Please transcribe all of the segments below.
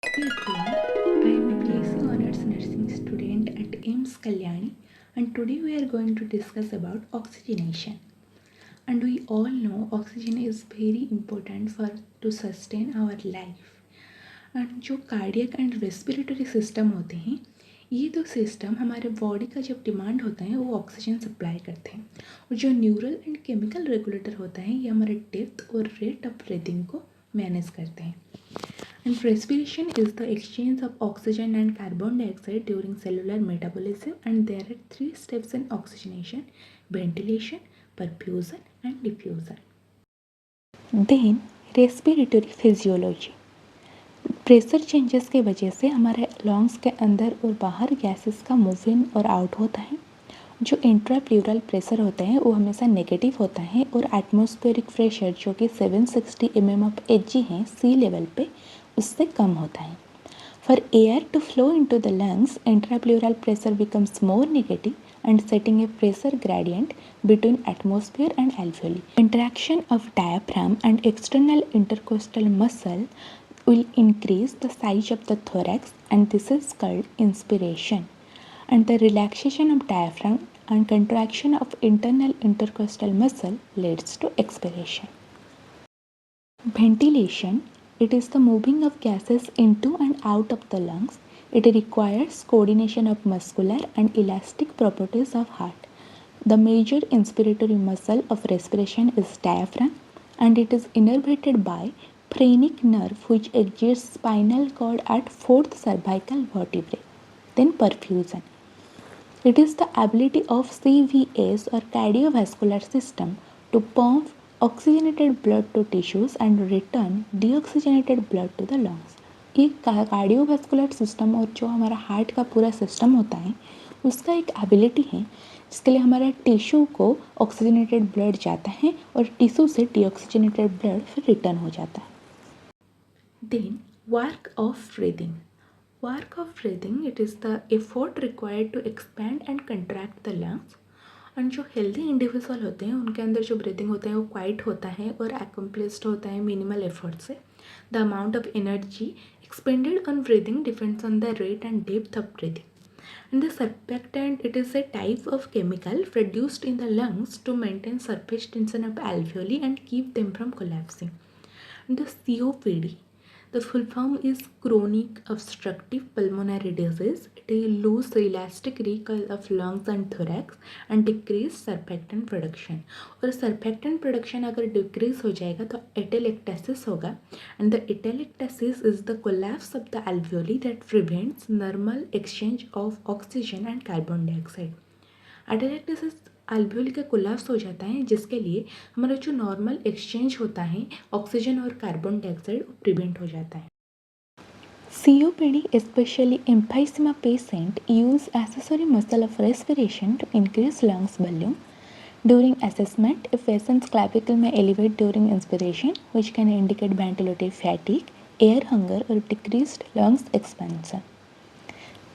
Hey everyone, I am a BSc Honours Nursing student at AIMS Kalyani, and today we are going to discuss about oxygenation. And we all know oxygen is very important for to sustain our life. And जो cardiac and respiratory system होते हैं, ये दो system हमारे body का जब demand होता है वो ऑक्सीजन सप्लाई करते हैं, और जो न्यूरल एंड केमिकल रेगुलेटर होता है ये हमारे डेप्थ और रेट ऑफ ब्रीदिंग को मैनेज करते हैं. And respiration is the exchange of oxygen and carbon dioxide during cellular metabolism, and there are three steps in oxygenation: ventilation, perfusion and diffusion. Then respiratory physiology. Pressure changes के वजह से हमारे lungs के अंदर और बाहर गैसेस का move in और आउट होता है. जो इंट्राप्लूरल प्रेशर होता है वो हमेशा नेगेटिव होता है, और एटमॉस्फेरिक प्रेशर जो कि 760 mm ऑफ Hg है सी लेवल पे, उससे कम होता है. For air to flow into the lungs, intrapleural pressure becomes more negative and setting a pressure gradient between atmosphere and alveoli. Interaction of diaphragm and external intercostal muscle will increase the size of the thorax, and this is called inspiration. And the relaxation of diaphragm and contraction of internal intercostal muscle leads to expiration. Ventilation, it is the moving of gases into and out of the lungs. It requires coordination of muscular and elastic properties of heart. The major inspiratory muscle of respiration is diaphragm, and it is innervated by phrenic nerve which exits spinal cord at fourth cervical vertebrae. Then perfusion. It is the ability of CVS or cardiovascular system to pump oxygenated blood to tissues and return deoxygenated blood to the lungs. ये cardiovascular system और जो हमारा heart का पूरा system होता है उसका एक एबिलिटी है जिसके लिए हमारा टिश्यू को ऑक्सीजनेटेड ब्लड जाता है और टिश्यू से डीऑक्सीजनेटेड ब्लड फिर रिटर्न हो जाता है. Then work of breathing. Work of breathing, it is the effort required to expand and contract the lungs. और जो हेल्दी इंडिविजुअल होते हैं उनके अंदर जो ब्रीदिंग होता है वो क्वाइट होता है और अकम्प्लिस्ड होता है मिनिमल एफर्ट से. The amount of energy expanded on breathing depends on the rate and depth of breathing. And the surfactant, it is a type of chemical produced in the lungs to maintain surface tension of alveoli and keep them from collapsing. And the COPD, the full form is chronic obstructive pulmonary disease. It lose the elastic recoil of lungs and thorax and decrease surfactant production. और surfactant production अगर decrease हो जाएगा तो atelectasis होगा, and the atelectasis is the collapse of the alveoli that prevents normal exchange of oxygen and carbon dioxide. atelectasis alveoli का collapse हो जाता है जिसके लिए हमारा जो नॉर्मल एक्सचेंज होता है ऑक्सीजन और कार्बन डाइऑक्साइड वो प्रिवेंट हो जाता है. COPD, especially emphysema patient, use accessory muscle of respiration to increase lungs volume. During assessment, a patient's clavicle may elevate during inspiration, which can indicate ventilative fatigue, air hunger, or decreased lungs expansion.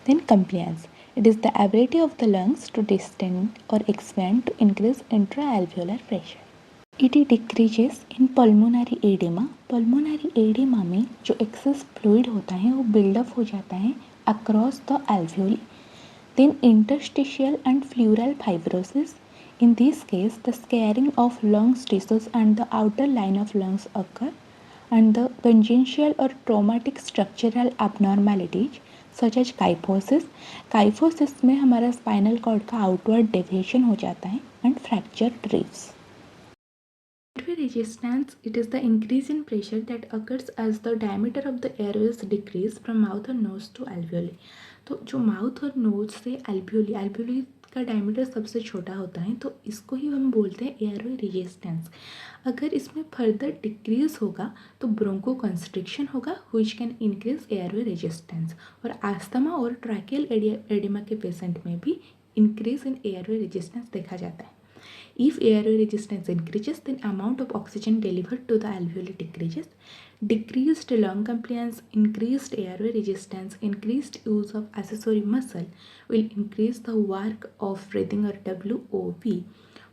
Then compliance. It is the ability of the lungs to distend or expand to increase intra-alveolar pressure. It decreases in pulmonary edema. Pulmonary edema में जो excess fluid होता है वो build-up हो जाता है across the alveoli. Then interstitial and pleural fibrosis. In this case, the scarring of lungs tissues and the outer line of lungs occur, and the congenital or traumatic structural abnormalities such as kyphosis. Kyphosis में हमारा spinal cord का outward deviation हो जाता है and fracture drifts. Airway resistance, it is the increase in pressure that occurs as the diameter of the airways decrease from mouth or nose to alveoli. तो जो mouth और knows से alveoli, alveoli का diameter सबसे छोटा होता है तो इसको ही हम बोलते हैं एयरवे रेजिस्टेंस. अगर इसमें फर्दर डिक्रीज होगा तो ब्रोंको कंस्ट्रिक्शन होगा which can increase airway resistance. और आस्थमा और ट्रैकियल एडिमा के पेशेंट में भी इंक्रीज इन एयरवे रेजिस्टेंस देखा जाता है. If airway resistance increases, then amount of oxygen delivered to the alveoli decreases. Decreased lung compliance, increased airway resistance, increased use of accessory muscle will increase the work of breathing or WOB,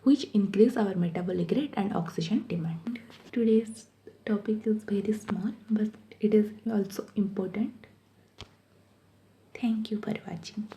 which increase our metabolic rate and oxygen demand. Today's topic is very small, but it is also important. Thank you for watching.